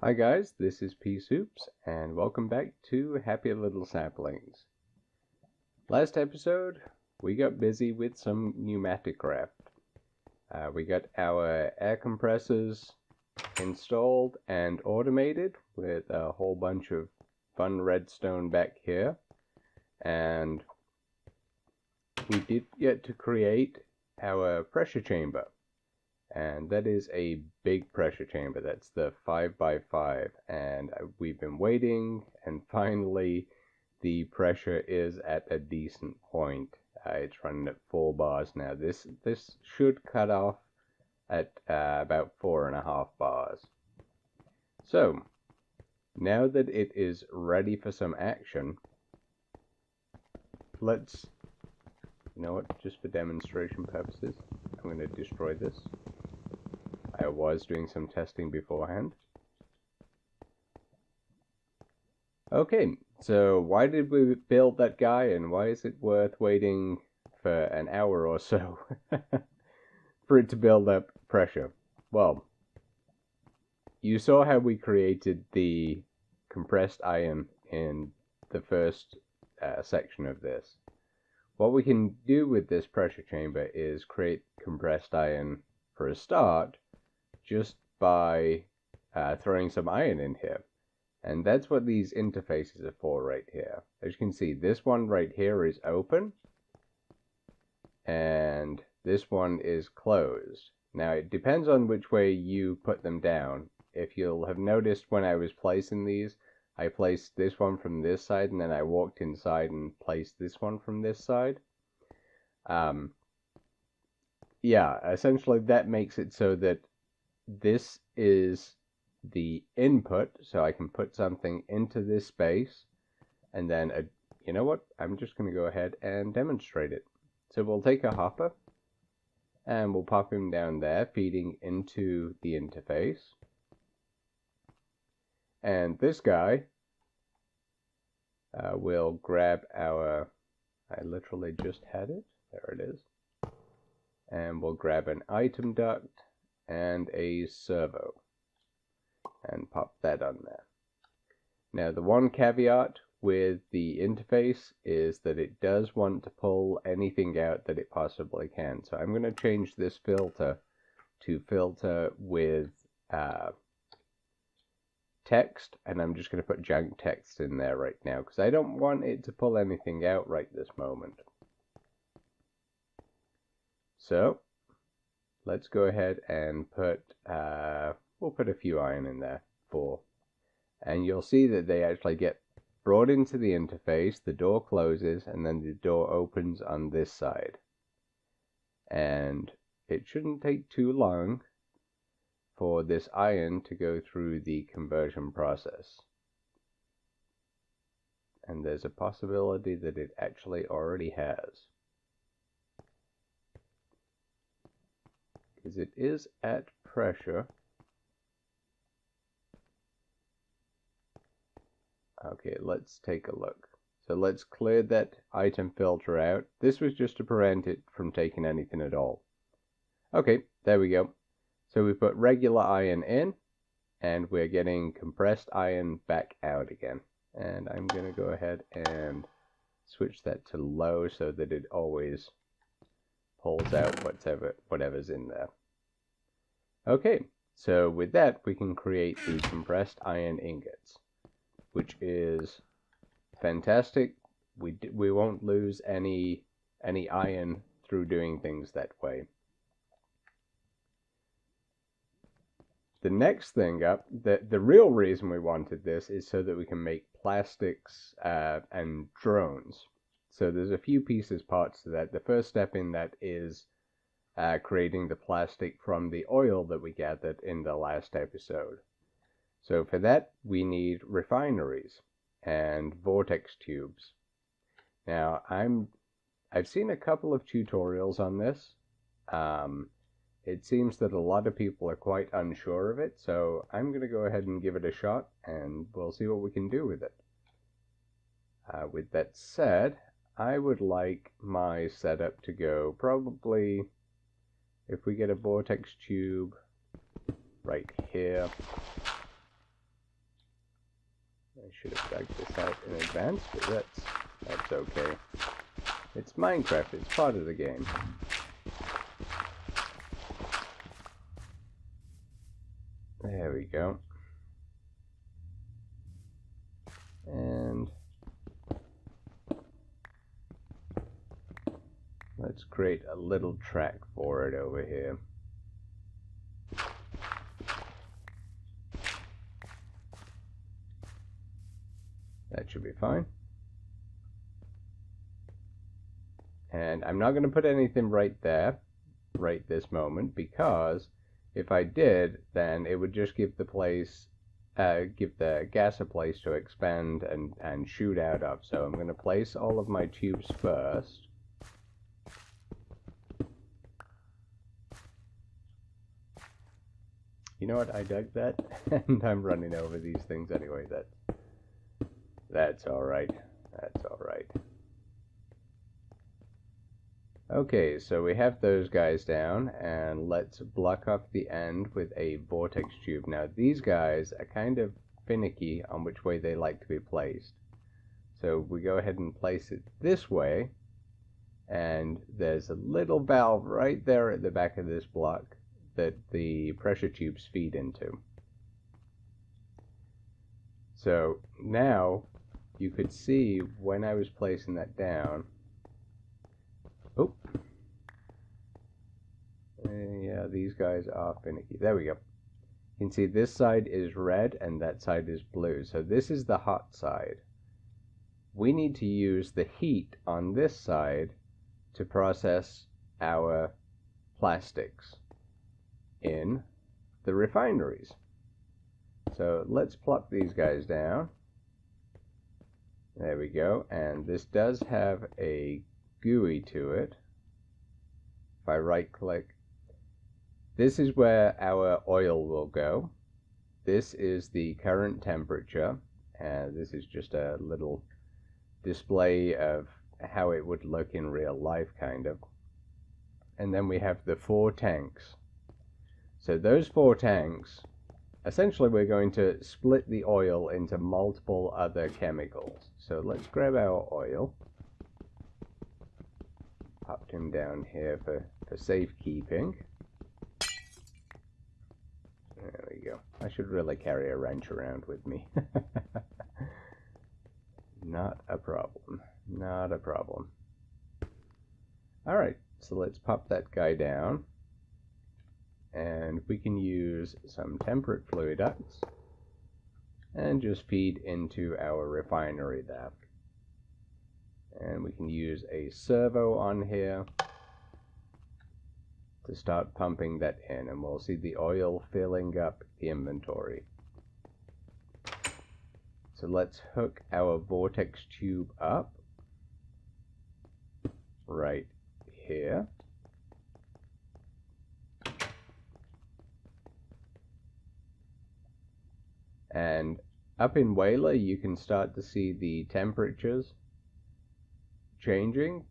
Hi guys, this is Pea Soups, and welcome back to Happy Little Saplings. Last episode, we got busy with some Pneumaticcraft. We got our air compressors installed and automated with a whole bunch of fun redstone back here. And we did get to create our pressure chamber. And that is a big pressure chamber. That's the 5x5. And we've been waiting, and finally the pressure is at a decent point. It's running at 4 bars now. This should cut off at about 4.5 bars. So now that it is ready for some action, let's, you know what, just for demonstration purposes, I'm going to destroy this. I was doing some testing beforehand. Okay, so why did we build that guy, and why is it worth waiting for an hour or so for it to build up pressure? Well, you saw how we created the compressed iron in the first section of this. What we can do with this pressure chamber is create compressed iron for a start, just by throwing some iron in here. And that's what these interfaces are for right here. As you can see, this one right here is open, and this one is closed. Now it depends on which way you put them down. If you'll have noticed, when I was placing these, I placed this one from this side, and then I walked inside and placed this one from this side. Yeah, essentially that makes it so that this is the input, so I can put something into this space, and then, you know what, I'm just going to go ahead and demonstrate it. So we'll take a hopper, and we'll pop him down there, feeding into the interface. And this guy will grab our, I literally just had it, there it is, and we'll grab an item duct and a servo and pop that on there. Now the one caveat with the interface is that it does want to pull anything out that it possibly can. So I'm going to change this filter to filter with text, and I'm just going to put junk text in there right now because I don't want it to pull anything out right this moment. So let's go ahead and put, we'll put a few iron in there, 4. And you'll see that they actually get brought into the interface, the door closes, and then the door opens on this side. And it shouldn't take too long for this iron to go through the conversion process. And there's a possibility that it actually already has, because it is at pressure. Okay, let's take a look. So let's clear that item filter out. This was just to prevent it from taking anything at all. Okay, there we go. So we put regular iron in, and we're getting compressed iron back out again. And I'm going to go ahead and switch that to low so that it always pulls out whatever's in there. Okay, so with that we can create the compressed iron ingots, which is fantastic. We won't lose any iron through doing things that way. The next thing up, the real reason we wanted this is so that we can make plastics and drones. So there's a few parts to that. The first step in that is creating the plastic from the oil that we gathered in the last episode. So for that we need refineries and vortex tubes. Now I've seen a couple of tutorials on this. It seems that a lot of people are quite unsure of it, so I'm going to go ahead and give it a shot, and we'll see what we can do with it. With that said, I would like my setup to go probably, if we get a vortex tube right here, should have dug this out in advance, but that's okay. It's Minecraft, it's part of the game. There we go. And let's create a little track for it over here. That should be fine. And I'm not going to put anything right there, right this moment, because if I did, then it would just give the place, give the gas a place to expand and shoot out of. So I'm going to place all of my tubes first. You know what? I dug that, and I'm running over these things anyway. That's all right. That's all right. Okay, so we have those guys down, and let's block off the end with a vortex tube. Now, these guys are kind of finicky on which way they like to be placed. So we go ahead and place it this way, and there's a little valve right there at the back of this block that the pressure tubes feed into. So now you could see when I was placing that down. Oh, yeah, these guys are finicky. There we go. You can see this side is red and that side is blue. So this is the hot side. We need to use the heat on this side to process our plastics in the refineries. So let's plop these guys down. There we go. And this does have a GUI to it. If I right click, this is where our oil will go. This is the current temperature, and this is just a little display of how it would look in real life, kind of. And then we have the 4 tanks. So those 4 tanks, essentially we're going to split the oil into multiple other chemicals. So let's grab our oil. Popped him down here for safekeeping. There we go. I should really carry a wrench around with me. Not a problem. Not a problem. Alright, so let's pop that guy down. And we can use some temperate fluid ducts and just feed into our refinery there. And we can use a servo on here to start pumping that in, and we'll see the oil filling up the inventory. So let's hook our vortex tube up right here. And up in Whaler, you can start to see the temperatures changing.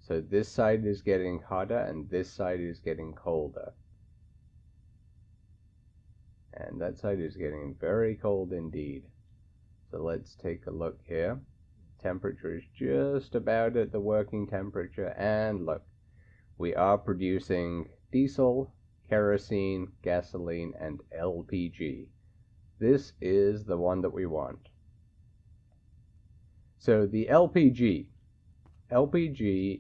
So this side is getting hotter and this side is getting colder. And that side is getting very cold indeed. So let's take a look here. Temperature is just about at the working temperature, and look, we are producing diesel, kerosene, gasoline, and LPG. This is the one that we want. So the LPG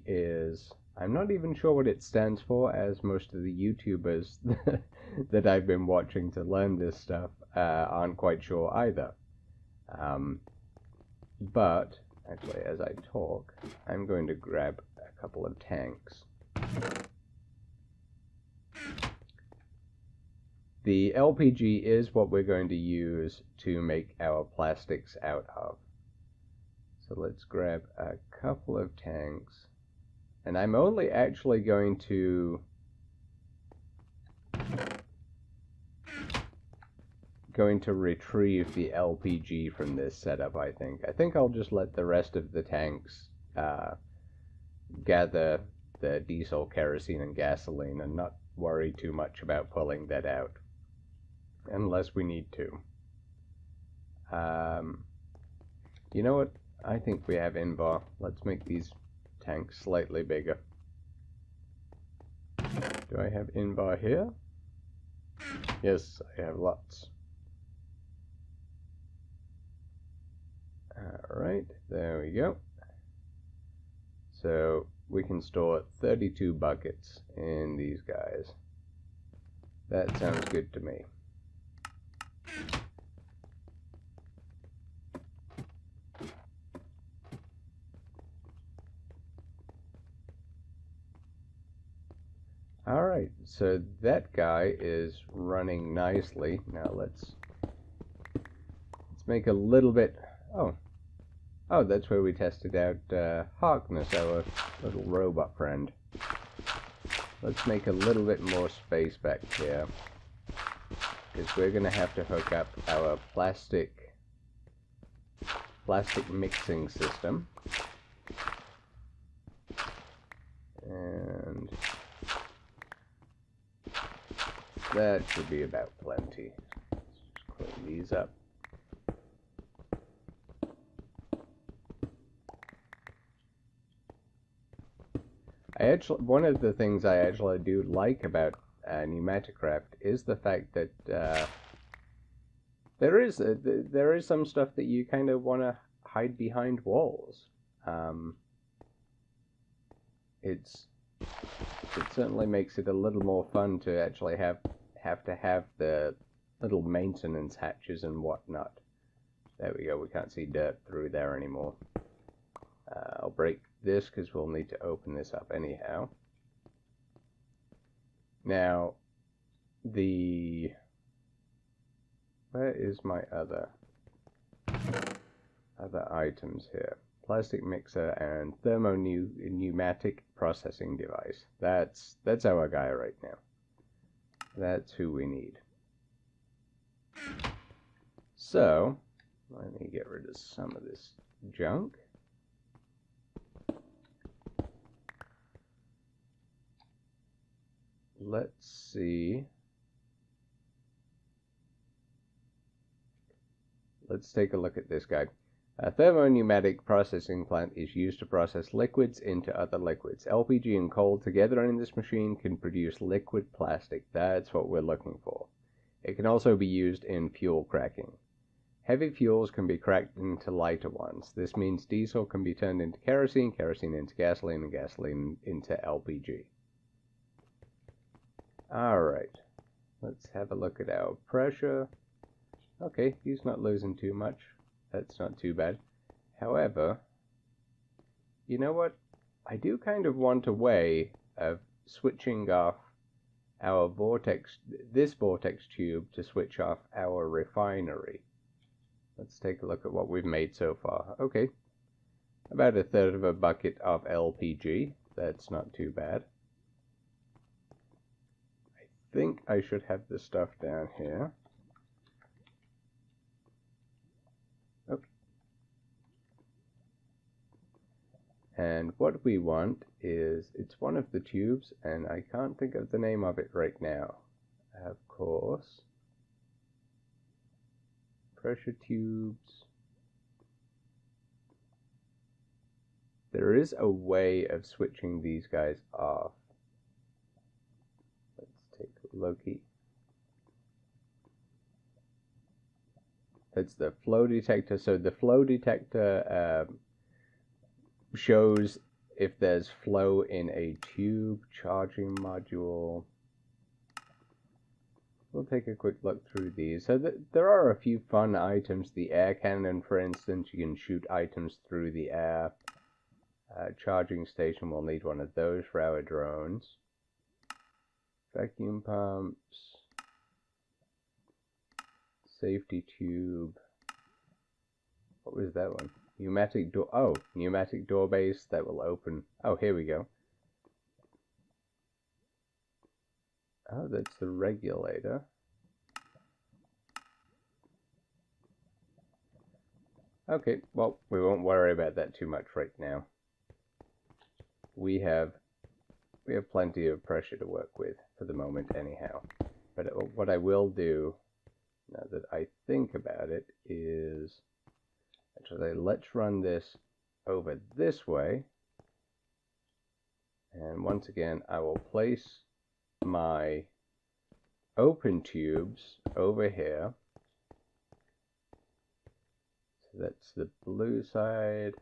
is, I'm not even sure what it stands for, as most of the YouTubers that I've been watching to learn this stuff aren't quite sure either. But actually, as I talk, I'm going to grab a couple of tanks. The LPG is what we're going to use to make our plastics out of. So let's grab a couple of tanks. And I'm only actually going to retrieve the LPG from this setup, I think. I think I'll just let the rest of the tanks gather the diesel, kerosene, and gasoline and not worry too much about pulling that out, unless we need to. You know what? I think we have in-bar. Let's make these tanks slightly bigger. Do I have in-bar here? Yes, I have lots. Alright, there we go. So we can store 32 buckets in these guys. That sounds good to me. Alright, so that guy is running nicely. Now let's make a little bit... Oh, that's where we tested out Harkness, our little robot friend. Let's make a little bit more space back here, because we're going to have to hook up our plastic mixing system. And that should be about plenty. Let's just clean these up. One of the things I actually do like about Pneumaticcraft is the fact that there is some stuff that you kind of want to hide behind walls. It certainly makes it a little more fun to actually have the little maintenance hatches and whatnot. There we go. We can't see dirt through there anymore. I'll break this because we'll need to open this up anyhow. Now, where is my other items here? Plastic mixer and pneumatic processing device. That's our guy right now. That's who we need. So, let me get rid of some of this junk. Let's see. Let's take a look at this guy. A thermopneumatic processing plant is used to process liquids into other liquids. LPG and coal together in this machine can produce liquid plastic. That's what we're looking for. It can also be used in fuel cracking. Heavy fuels can be cracked into lighter ones. This means diesel can be turned into kerosene, kerosene into gasoline, and gasoline into LPG. Alright, let's have a look at our pressure. Okay, he's not losing too much. That's not too bad. However, you know what? I do kind of want a way of switching off our this vortex tube to switch off our refinery. Let's take a look at what we've made so far. Okay, about 1/3 of a bucket of LPG. That's not too bad. I think I should have the stuff down here. Okay. And what we want is, it's one of the tubes, and I can't think of the name of it right now. Of course. Pressure tubes. There is a way of switching these guys off. Loki. That's the flow detector. So the flow detector shows if there's flow in a tube. Charging module. We'll take a quick look through these. So there are a few fun items. The air cannon, for instance, you can shoot items through the air. Charging station, we'll need one of those for our drones. Vacuum pumps, safety tube. What was that one? Pneumatic door. Oh, pneumatic door base that will open. Oh, here we go. Oh, that's the regulator. Okay, well, we won't worry about that too much right now. We have plenty of pressure to work with for the moment anyhow. But what I will do now that I think about it, is actually, let's run this over this way. And once again, I will place my open tubes over here. So that's the blue side.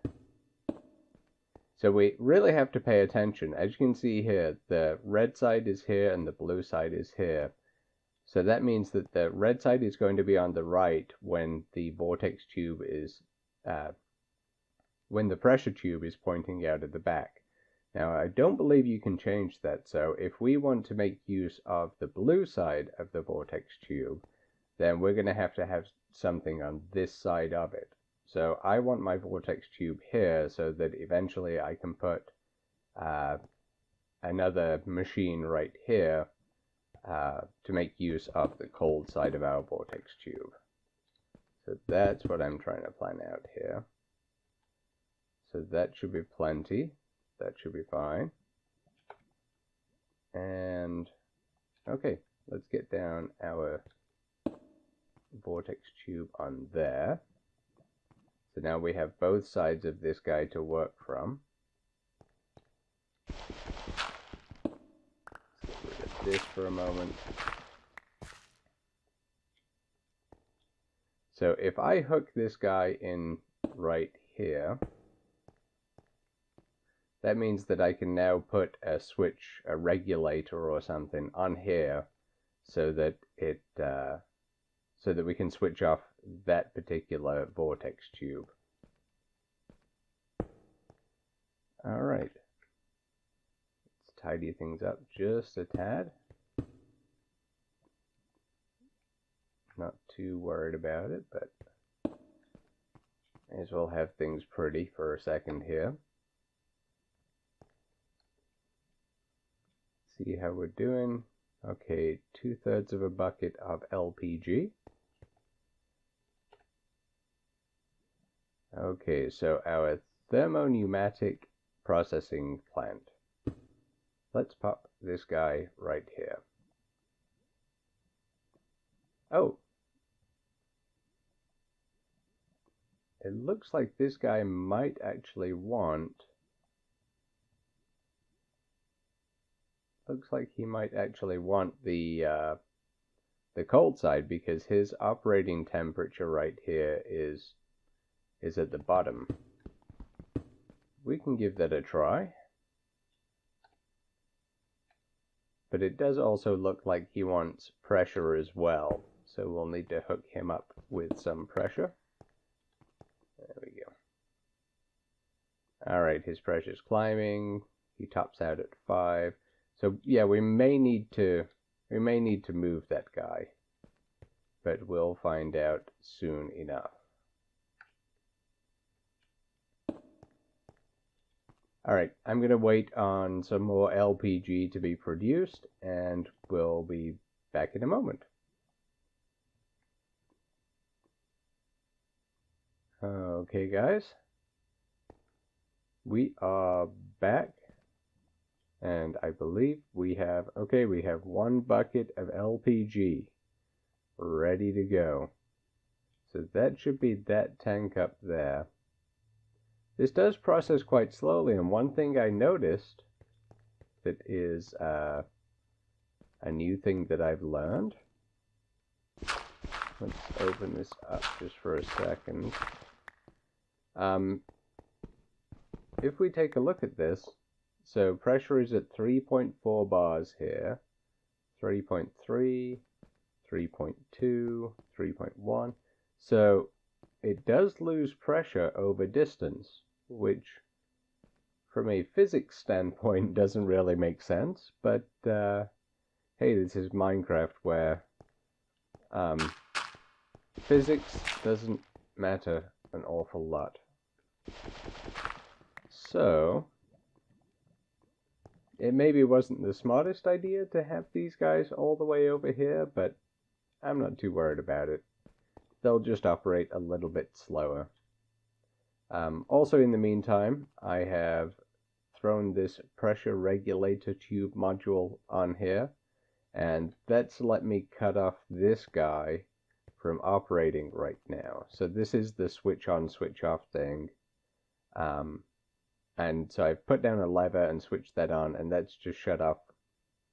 So we really have to pay attention. As you can see here, the red side is here and the blue side is here. So that means that the red side is going to be on the right when the vortex tube is, when the pressure tube is pointing out at the back. Now, I don't believe you can change that, so if we want to make use of the blue side of the vortex tube, then we're going to have something on this side of it. So I want my vortex tube here so that eventually I can put another machine right here to make use of the cold side of our vortex tube. So that's what I'm trying to plan out here. So that should be plenty. That should be fine. And okay, let's get down our vortex tube on there. So now we have both sides of this guy to work from. Let's get rid of this for a moment. So if I hook this guy in right here, that means that I can now put a switch, a regulator or something on here so that it so that we can switch off that particular vortex tube. All right. Let's tidy things up just a tad. Not too worried about it, but may as well have things pretty for a second here. See how we're doing. Okay, 2/3 of a bucket of LPG. Okay, so our thermo-pneumatic processing plant. Let's pop this guy right here. Oh! It looks like this guy might actually want... Looks like he might actually want the cold side, because his operating temperature right here is at the bottom. We can give that a try. But it does also look like he wants pressure as well, so we'll need to hook him up with some pressure. There we go. Alright, his pressure's climbing. He tops out at 5. So yeah, we may need to move that guy, but we'll find out soon enough. Alright, I'm going to wait on some more LPG to be produced, and we'll be back in a moment. Okay guys, we are back. And I believe we have 1 bucket of LPG ready to go. So that should be that tank up there. This does process quite slowly, and one thing I noticed that is a new thing that I've learned. Let's open this up just for a second. If we take a look at this, so pressure is at 3.4 bars here, 3.3, 3.2, 3.1. So it does lose pressure over distance, which from a physics standpoint doesn't really make sense. But hey, this is Minecraft where physics doesn't matter an awful lot. So it maybe wasn't the smartest idea to have these guys all the way over here, but I'm not too worried about it. They'll just operate a little bit slower. Also in the meantime, I have thrown this pressure regulator tube module on here, and that's let me cut off this guy from operating right now. So this is the switch on, switch off thing. And so I've put down a lever and switched that on, and that's just shut off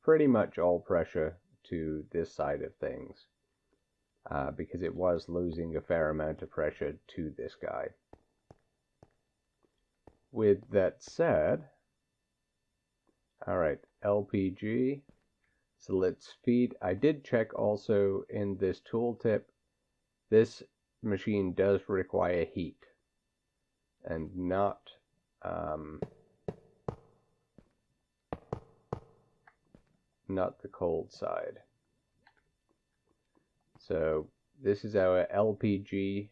pretty much all pressure to this side of things. Because it was losing a fair amount of pressure to this guy. With that said, alright, LPG. So let's feed. I did check also in this tooltip, this machine does require heat and not the cold side. So this is our LPG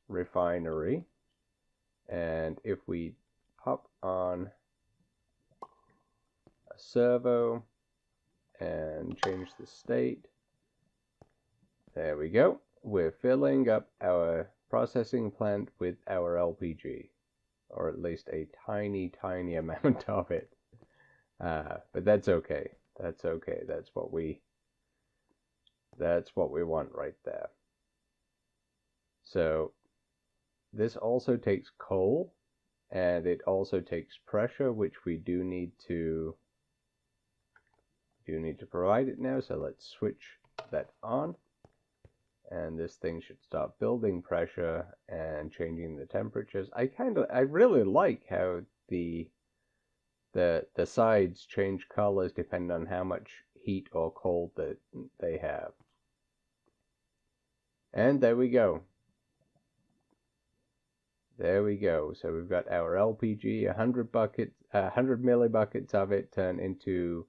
refinery, and if we pop on a servo and change the state, there we go. We're filling up our processing plant with our LPG, or at least a tiny amount of it. But that's okay. That's okay. That's what we want right there. So this also takes coal, and it also takes pressure, which we do need to provide it now. So let's switch that on, and this thing should start building pressure and changing the temperatures. I really like how the sides change colors depending on how much heat or cold that they have. And there we go. There we go. So we've got our LPG, 100 millibuckets of it turned into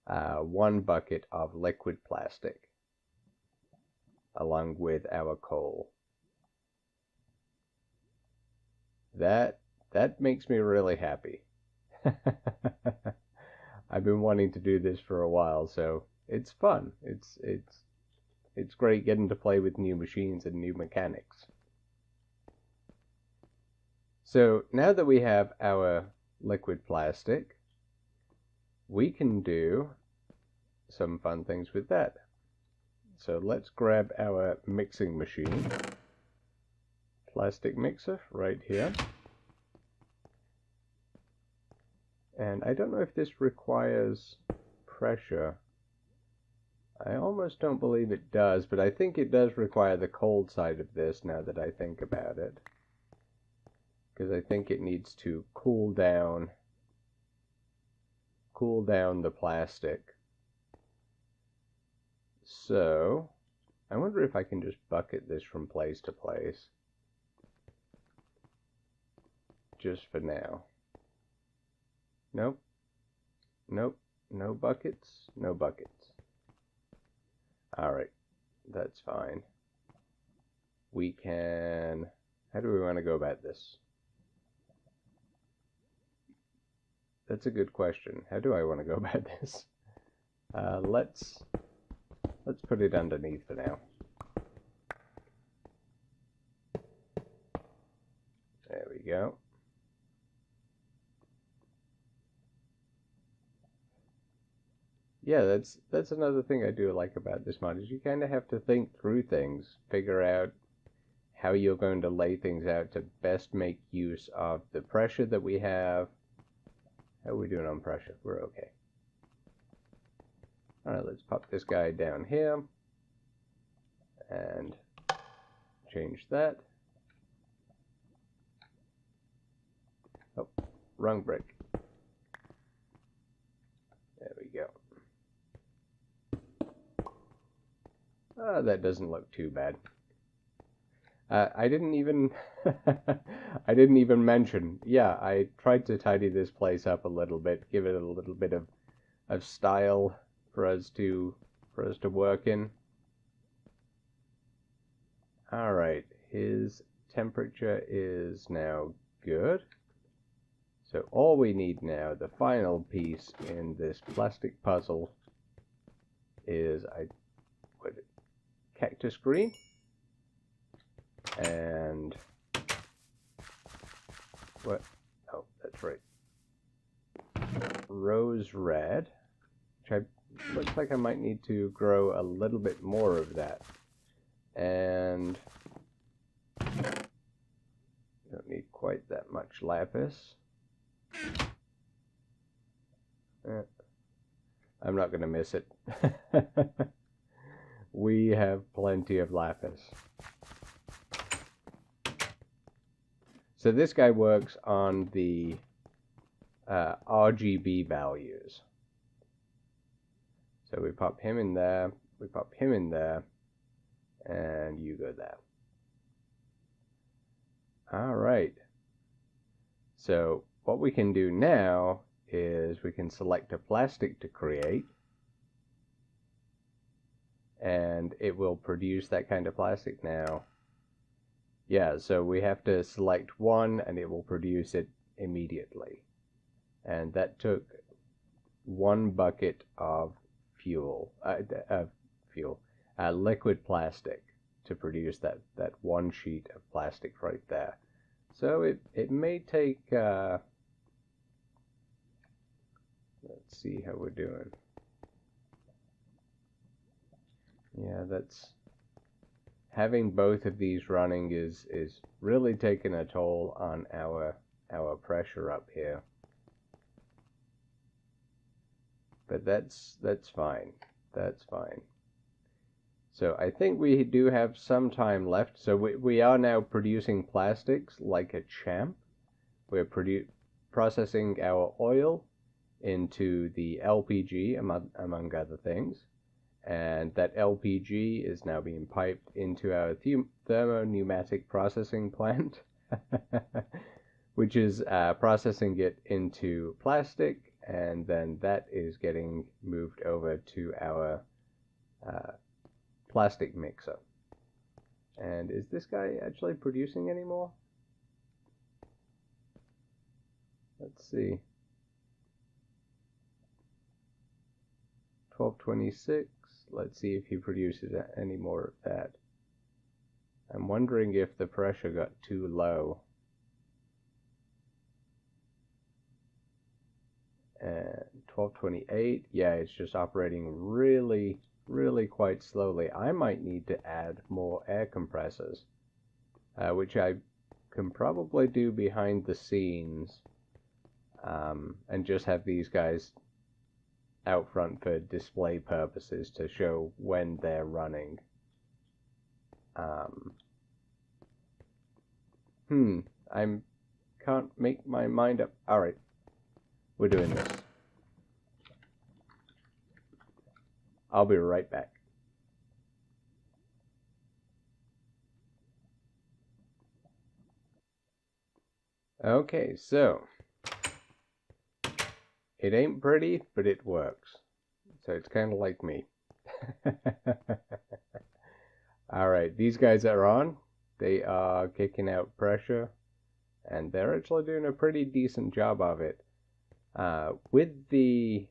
1 bucket of liquid plastic, along with our coal. That makes me really happy. I've been wanting to do this for a while, so it's fun. It's great getting to play with new machines and new mechanics. So now that we have our liquid plastic, we can do some fun things with that. So let's grab our mixing machine, plastic mixer right here. And I don't know if this requires pressure. I almost don't believe it does, but I think it does require the cold side of this now that I think about it. Because I think it needs to cool down the plastic. So I wonder if I can just bucket this from place to place. Just for now. Nope. Nope. No buckets. No buckets. Alright. That's fine. We can... How do we want to go about this? That's a good question. How do I want to go about this? Let's put it underneath for now. There we go. Yeah, that's another thing I do like about this mod, is you kind of have to think through things, figure out how you're going to lay things out to best make use of the pressure that we have. How are we doing on pressure? We're okay. Alright, let's pop this guy down here and change that. Oh, wrong brick. There we go. That doesn't look too bad. I didn't even I didn't even mention. Yeah, I tried to tidy this place up a little bit, give it a little bit of style for us to work in. All right, his temperature is now good. So all we need now, the final piece in this plastic puzzle, is cactus green and what? Oh, that's right. Rose red, which looks like I might need to grow a little bit more of that. And and don't need quite that much lapis. I'm not going to miss it. We have plenty of lapis. So this guy works on the RGB values. So we pop him in there, we pop him in there, and you go there. Alright. So what we can do now is we can select a plastic to create, and it will produce that kind of plastic now. Yeah, so we have to select one and it will produce it immediately. And that took 1 bucket of liquid plastic to produce that one sheet of plastic right there. So it may take, let's see how we're doing. Yeah, that's, having both of these running is really taking a toll on our pressure up here. But that's fine. That's fine. So I think we do have some time left. So we are now producing plastics like a champ. We're processing our oil into the LPG, among other things. And that LPG is now being piped into our thermo-pneumatic processing plant, which is processing it into plastic, and then that is getting moved over to our plastic mixer. And is this guy actually producing any more? Let's see. 1226. Let's see if he produces any more of that. I'm wondering if the pressure got too low. And 1228, yeah, it's just operating really quite slowly. I might need to add more air compressors, which I can probably do behind the scenes, and just have these guys out front for display purposes to show when they're running. I can't make my mind up. Alright, we're doing this. I'll be right back. Okay, so it ain't pretty, but it works. So it's kind of like me. Alright, these guys are on. They are kicking out pressure, and they're actually doing a pretty decent job of it. With the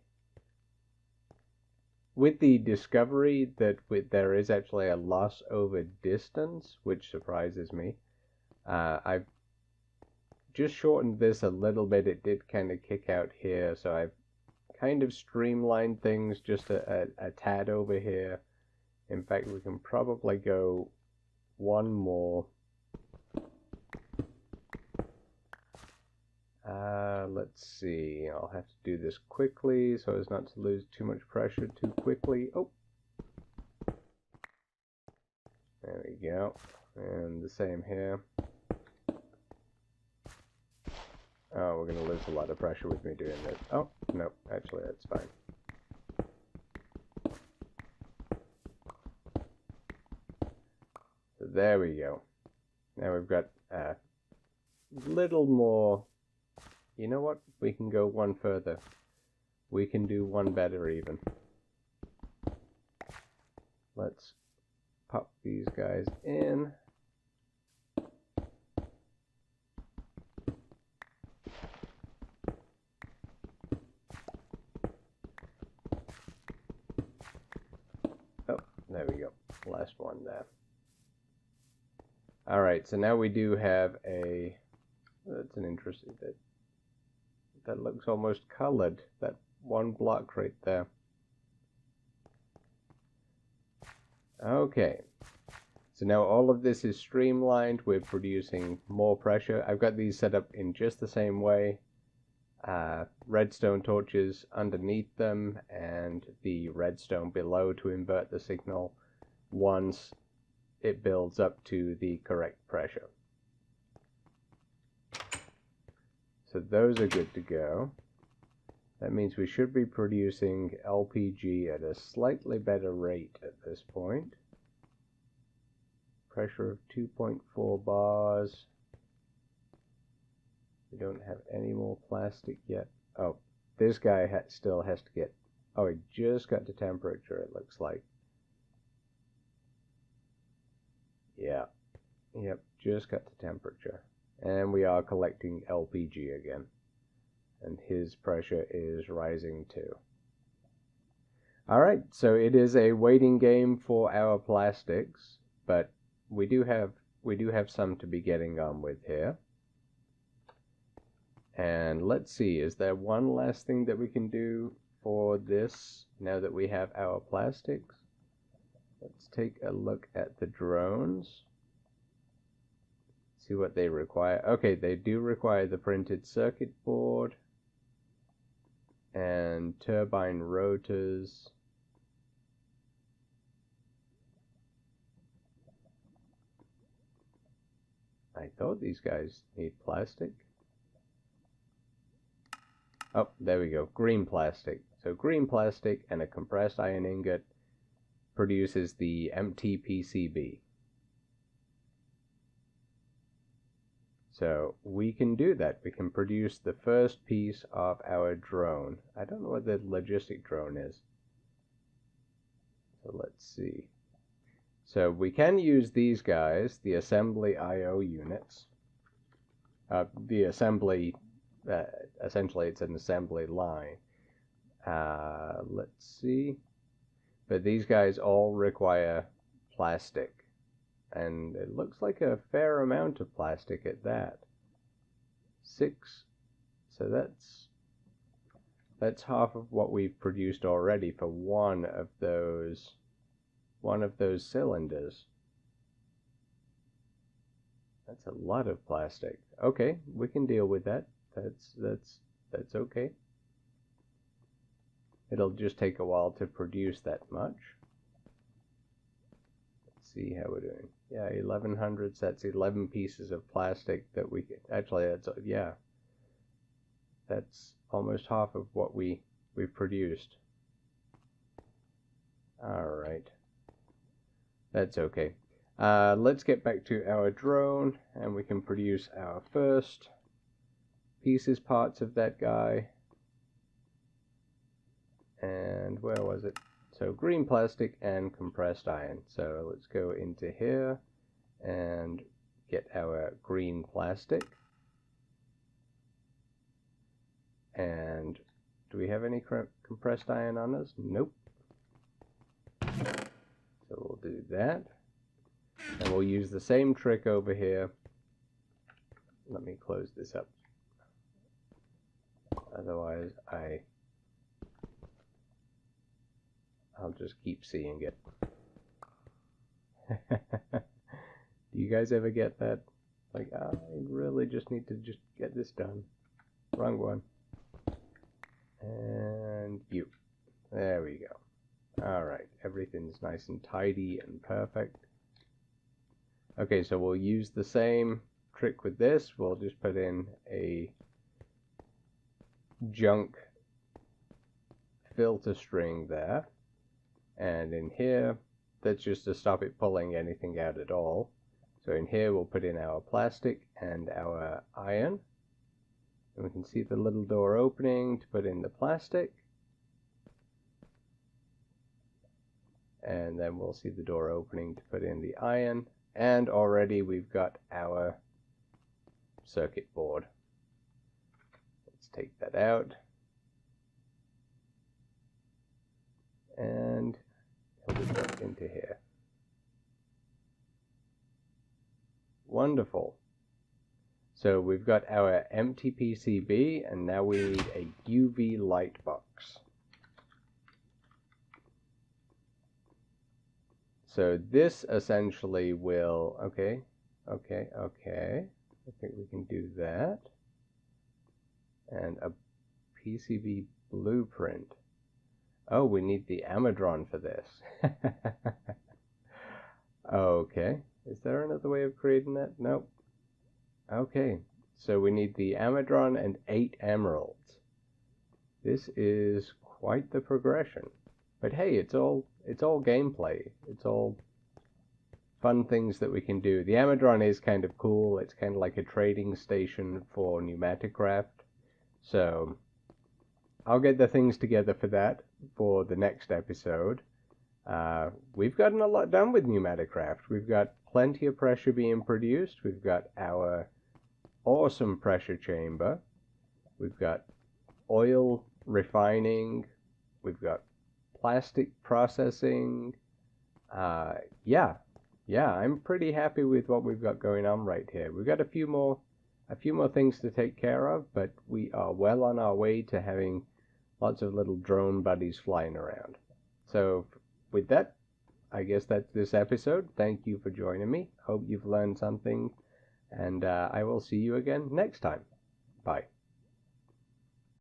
discovery that there is actually a loss over distance, which surprises me, I've just shortened this a little bit. It did kind of kick out here, so I've kind of streamlined things just a tad over here. In fact, we can probably go one more. Let's see. I'll have to do this quickly so as not to lose too much pressure too quickly. Oh, there we go. And the same here. Oh, we're going to lose a lot of pressure with me doing this. Oh, no, actually that's fine. So there we go. Now we've got a little more. You know what? We can go one further. We can do one better even. Let's pop these guys in. Oh, there we go. Last one there. Alright, so now we do have a... That's an interesting... That looks almost colored, that one block right there. So now all of this is streamlined. We're producing more pressure. I've got these set up in just the same way. Redstone torches underneath them and the redstone below to invert the signal once it builds up to the correct pressure. So those are good to go. That means we should be producing LPG at a slightly better rate at this point. Pressure of 2.4 bars. We don't have any more plastic yet. Oh, this guy still has to get... Oh, it just got to temperature, it looks like. Yeah. Yep, just got to temperature. And we are collecting LPG again. And his pressure is rising too. Alright, so it is a waiting game for our plastics, but we do have some to be getting on with here. And let's see, is there one last thing that we can do for this now that we have our plastics? Let's take a look at the drones. See what they require. Okay, they do require the printed circuit board and turbine rotors. I thought these guys need plastic. Oh, there we go. Green plastic. So green plastic and a compressed iron ingot produces the empty PCB. So we can do that. We can produce the first piece of our drone. I don't know what the logistic drone is. So let's see. So we can use these guys, the assembly I/O units. The assembly, essentially it's an assembly line. Let's see. But these guys all require plastic. And it looks like a fair amount of plastic at that. 6. So that's half of what we've produced already for one of those cylinders. That's a lot of plastic. Okay, we can deal with that. That's okay. It'll just take a while to produce that much. Let's see how we're doing. Yeah, 1100. That's 11 pieces of plastic that we could, actually that's almost half of what we've produced. All right. That's okay. Let's get back to our drone and we can produce our first parts of that guy. And where was it? So green plastic and compressed iron. So let's go into here and get our green plastic. And do we have any compressed iron on us? Nope. So we'll do that. And we'll use the same trick over here. Let me close this up. Otherwise I'll just keep seeing it. Do you guys ever get that? Like, I really just need to just get this done. Wrong one. And you. There we go. Alright, everything's nice and tidy and perfect. Okay, so we'll use the same trick with this. We'll just put in a junk filter string there. And in here, that's just to stop it pulling anything out at all. So in here we'll put in our plastic and our iron. And we can see the little door opening to put in the plastic. And then we'll see the door opening to put in the iron. And already we've got our circuit board. Let's take that out. And put it into here. Wonderful. So we've got our empty PCB, and now we need a UV light box. So this essentially will, okay. I think we can do that. And a PCB blueprint. Oh, we need the Amadron for this. Okay. Is there another way of creating that? Nope. Okay. So we need the Amadron and 8 emeralds. This is quite the progression. But hey, it's all gameplay. It's all fun things that we can do. The Amadron is kind of cool. It's kind of like a trading station for Pneumaticcraft. So I'll get the things together for that for the next episode. We've gotten a lot done with Pneumaticcraft. We've got plenty of pressure being produced. We've got our awesome pressure chamber. We've got oil refining. We've got plastic processing. Yeah, I'm pretty happy with what we've got going on right here. We've got a few more things to take care of, but we are well on our way to having lots of little drone buddies flying around. So with that, I guess that's this episode. Thank you for joining me. Hope you've learned something, and I will see you again next time. Bye.